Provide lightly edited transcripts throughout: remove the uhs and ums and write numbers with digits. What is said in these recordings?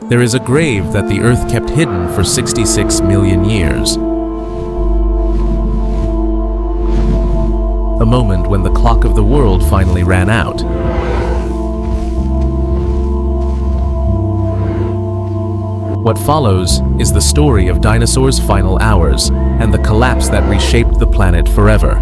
There is a grave that the Earth kept hidden for 66 million years. A moment when the clock of the world finally ran out. What follows is the story of dinosaurs' final hours and the collapse that reshaped the planet forever.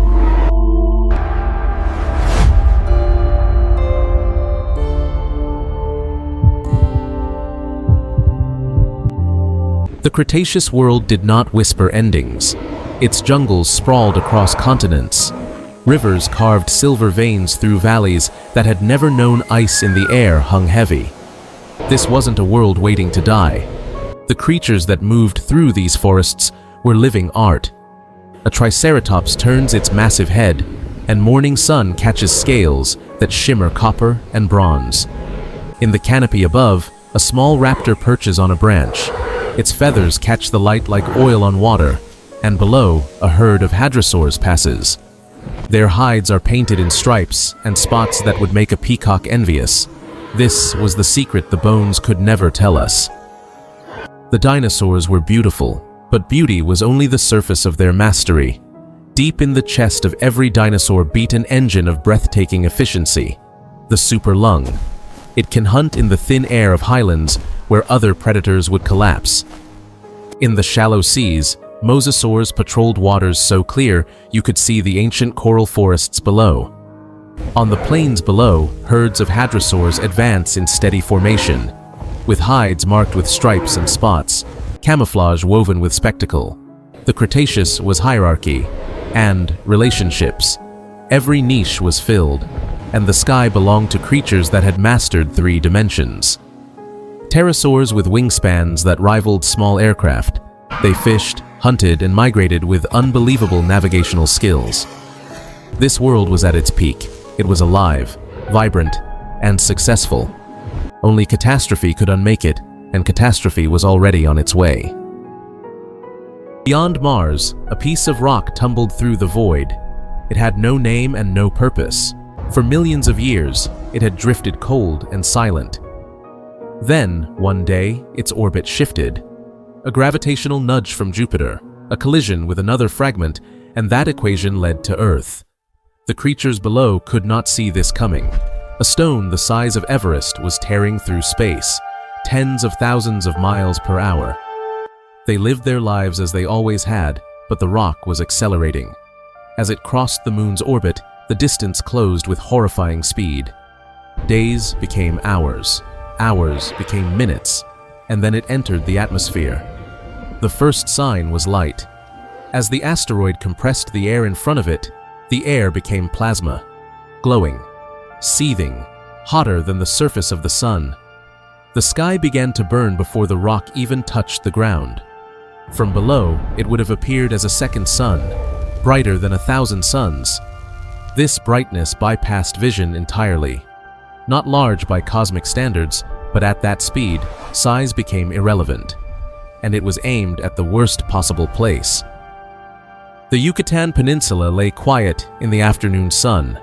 The Cretaceous world did not whisper endings. Its jungles sprawled across continents. Rivers carved silver veins through valleys that had never known ice in the air hung heavy. This wasn't a world waiting to die. The creatures that moved through these forests were living art. A triceratops turns its massive head, and morning sun catches scales that shimmer copper and bronze. In the canopy above, a small raptor perches on a branch. Its feathers catch the light like oil on water, and below, a herd of hadrosaurs passes. Their hides are painted in stripes and spots that would make a peacock envious. This was the secret the bones could never tell us. The dinosaurs were beautiful, but beauty was only the surface of their mastery. Deep in the chest of every dinosaur beat an engine of breathtaking efficiency, the super lung. It can hunt in the thin air of highlands where other predators would collapse. In the shallow seas, mosasaurs patrolled waters so clear you could see the ancient coral forests below. On the plains below, herds of hadrosaurs advance in steady formation, with hides marked with stripes and spots, camouflage woven with spectacle. The Cretaceous was hierarchy and relationships. Every niche was filled, and the sky belonged to creatures that had mastered 3 dimensions. Pterosaurs with wingspans that rivaled small aircraft. They fished, hunted, and migrated with unbelievable navigational skills. This world was at its peak. It was alive, vibrant, and successful. Only catastrophe could unmake it, and catastrophe was already on its way. Beyond Mars, a piece of rock tumbled through the void. It had no name and no purpose. For millions of years, it had drifted cold and silent. Then, one day, its orbit shifted. A gravitational nudge from Jupiter, a collision with another fragment, and that equation led to Earth. The creatures below could not see this coming. A stone the size of Everest was tearing through space, tens of thousands of miles per hour. They lived their lives as they always had, but the rock was accelerating. As it crossed the moon's orbit, the distance closed with horrifying speed. Days became hours. Hours became minutes, and then it entered the atmosphere. The first sign was light. As the asteroid compressed the air in front of it, the air became plasma, glowing, seething, hotter than the surface of the sun. The sky began to burn before the rock even touched the ground. From below, it would have appeared as a second sun, brighter than 1,000 suns. This brightness bypassed vision entirely. Not large by cosmic standards, but at that speed, size became irrelevant. And it was aimed at the worst possible place. The Yucatan Peninsula lay quiet in the afternoon sun.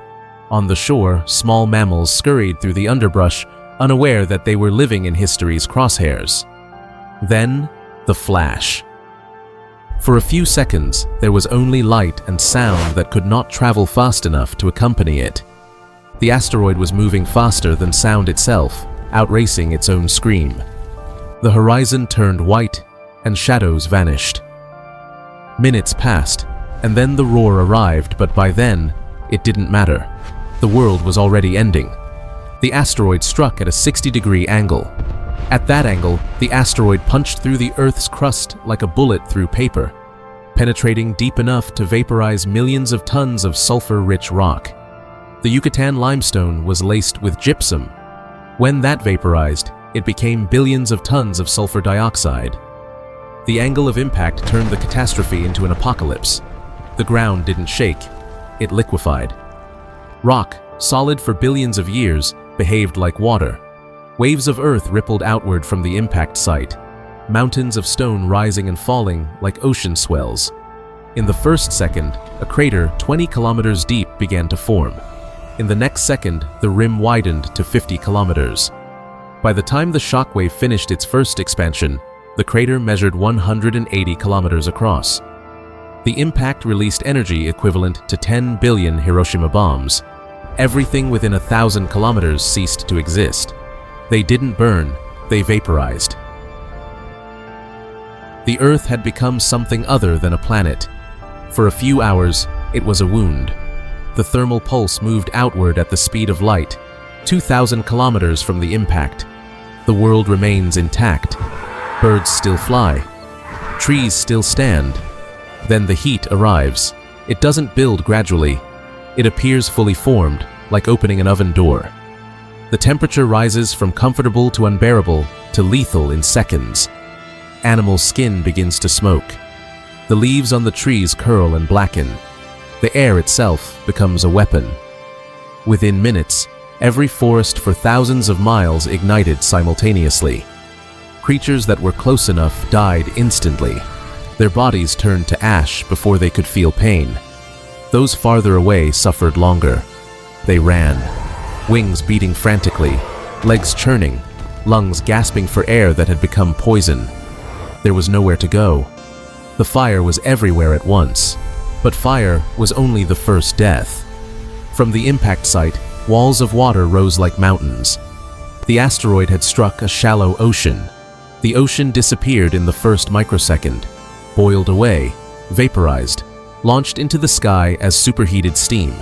On the shore, small mammals scurried through the underbrush, unaware that they were living in history's crosshairs. Then, the flash. For a few seconds, there was only light and sound that could not travel fast enough to accompany it. The asteroid was moving faster than sound itself, outracing its own scream. The horizon turned white, and shadows vanished. Minutes passed, and then the roar arrived, but by then, it didn't matter. The world was already ending. The asteroid struck at a 60-degree angle. At that angle, the asteroid punched through the Earth's crust like a bullet through paper, penetrating deep enough to vaporize millions of tons of sulfur-rich rock. The Yucatan limestone was laced with gypsum. When that vaporized, it became billions of tons of sulfur dioxide. The angle of impact turned the catastrophe into an apocalypse. The ground didn't shake, it liquefied. Rock, solid for billions of years, behaved like water. Waves of earth rippled outward from the impact site, mountains of stone rising and falling like ocean swells. In the first second, a crater 20 kilometers deep began to form. In the next second, the rim widened to 50 kilometers. By the time the shockwave finished its first expansion, the crater measured 180 kilometers across. The impact released energy equivalent to 10 billion Hiroshima bombs. Everything within 1,000 kilometers ceased to exist. They didn't burn, they vaporized. The Earth had become something other than a planet. For a few hours, it was a wound. The thermal pulse moved outward at the speed of light, 2,000 kilometers from the impact. The world remains intact. Birds still fly. Trees still stand. Then the heat arrives. It doesn't build gradually. It appears fully formed, like opening an oven door. The temperature rises from comfortable to unbearable to lethal in seconds. Animal skin begins to smoke. The leaves on the trees curl and blacken. The air itself becomes a weapon. Within minutes, every forest for thousands of miles ignited simultaneously. Creatures that were close enough died instantly. Their bodies turned to ash before they could feel pain. Those farther away suffered longer. They ran, wings beating frantically, legs churning, lungs gasping for air that had become poison. There was nowhere to go. The fire was everywhere at once, but fire was only the first death. From the impact site, walls of water rose like mountains. The asteroid had struck a shallow ocean. The ocean disappeared in the first microsecond, boiled away, vaporized, launched into the sky as superheated steam.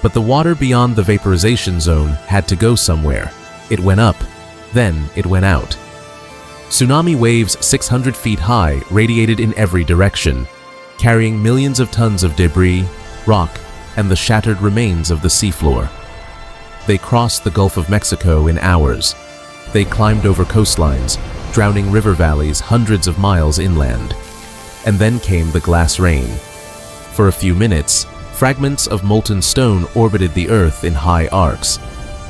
But the water beyond the vaporization zone had to go somewhere. It went up, then it went out. Tsunami waves 600 feet high radiated in every direction, carrying millions of tons of debris, rock, and the shattered remains of the seafloor. They crossed the Gulf of Mexico in hours. They climbed over coastlines, drowning river valleys hundreds of miles inland. And then came the glass rain. For a few minutes, fragments of molten stone orbited the Earth in high arcs.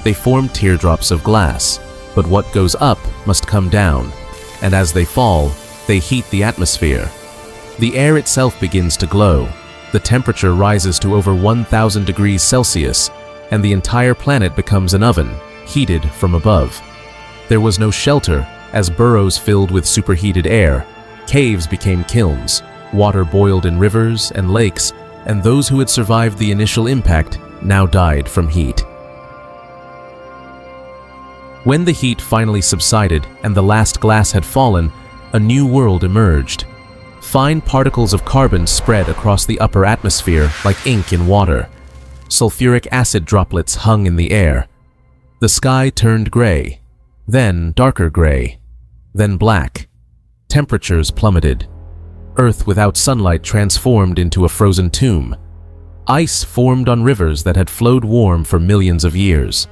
They formed teardrops of glass, but what goes up must come down, and as they fall, they heat the atmosphere. The air itself begins to glow. The temperature rises to over 1,000 degrees Celsius, and the entire planet becomes an oven, heated from above. There was no shelter, as burrows filled with superheated air. Caves became kilns, water boiled in rivers and lakes, and those who had survived the initial impact now died from heat. When the heat finally subsided and the last glass had fallen, a new world emerged. Fine particles of carbon spread across the upper atmosphere like ink in water. Sulfuric acid droplets hung in the air. The sky turned gray, then darker gray, then black. Temperatures plummeted. Earth without sunlight transformed into a frozen tomb. Ice formed on rivers that had flowed warm for millions of years.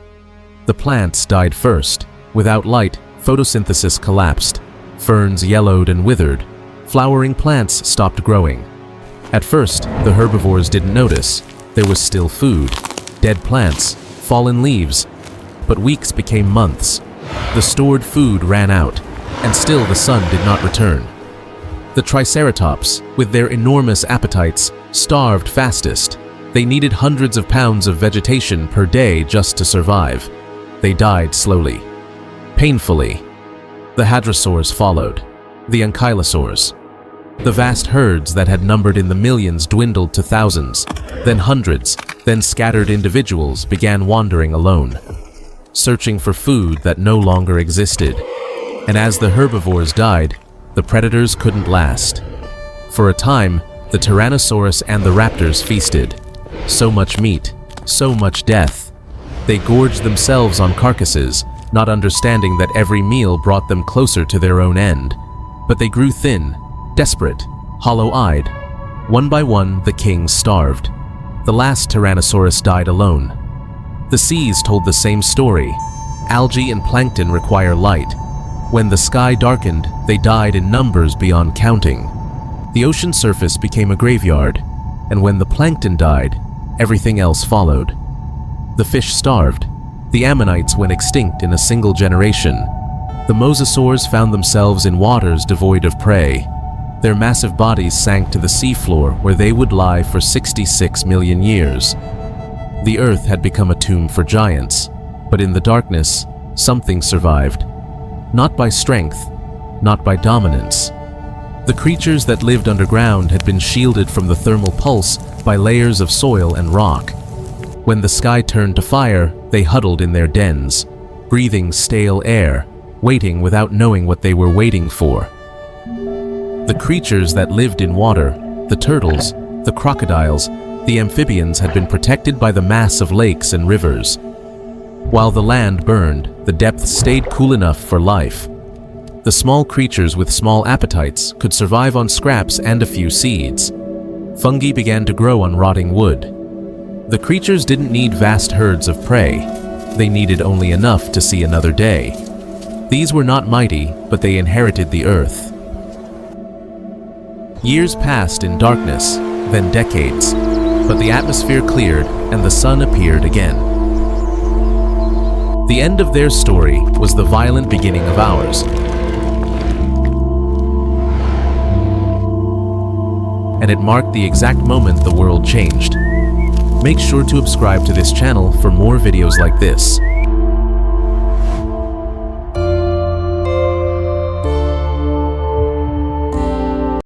The plants died first. Without light, photosynthesis collapsed. Ferns yellowed and withered. Flowering plants stopped growing. At first, the herbivores didn't notice. There was still food, dead plants, fallen leaves. But weeks became months. The stored food ran out, and still the sun did not return. The Triceratops, with their enormous appetites, starved fastest. They needed hundreds of pounds of vegetation per day just to survive. They died slowly, painfully. The hadrosaurs followed, the ankylosaurs. The vast herds that had numbered in the millions dwindled to thousands, then hundreds, then scattered individuals began wandering alone, searching for food that no longer existed. And as the herbivores died, the predators couldn't last. For a time, the Tyrannosaurus and the raptors feasted. So much meat, so much death. They gorged themselves on carcasses, not understanding that every meal brought them closer to their own end. But they grew thin, desperate, hollow-eyed. One by one, the kings starved. The last Tyrannosaurus died alone. The seas told the same story. Algae and plankton require light. When the sky darkened, they died in numbers beyond counting. The ocean surface became a graveyard, and when the plankton died, everything else followed. The fish starved. The ammonites went extinct in a single generation. The mosasaurs found themselves in waters devoid of prey. Their massive bodies sank to the seafloor where they would lie for 66 million years. The earth had become a tomb for giants, but in the darkness, something survived. Not by strength, not by dominance. The creatures that lived underground had been shielded from the thermal pulse by layers of soil and rock. When the sky turned to fire, they huddled in their dens, breathing stale air, waiting without knowing what they were waiting for. The creatures that lived in water, the turtles, the crocodiles, the amphibians had been protected by the mass of lakes and rivers. While the land burned, the depths stayed cool enough for life. The small creatures with small appetites could survive on scraps and a few seeds. Fungi began to grow on rotting wood. The creatures didn't need vast herds of prey. They needed only enough to see another day. These were not mighty, but they inherited the earth. Years passed in darkness, then decades, but the atmosphere cleared and the sun appeared again. The end of their story was the violent beginning of ours. And it marked the exact moment the world changed. Make sure to subscribe to this channel for more videos like this.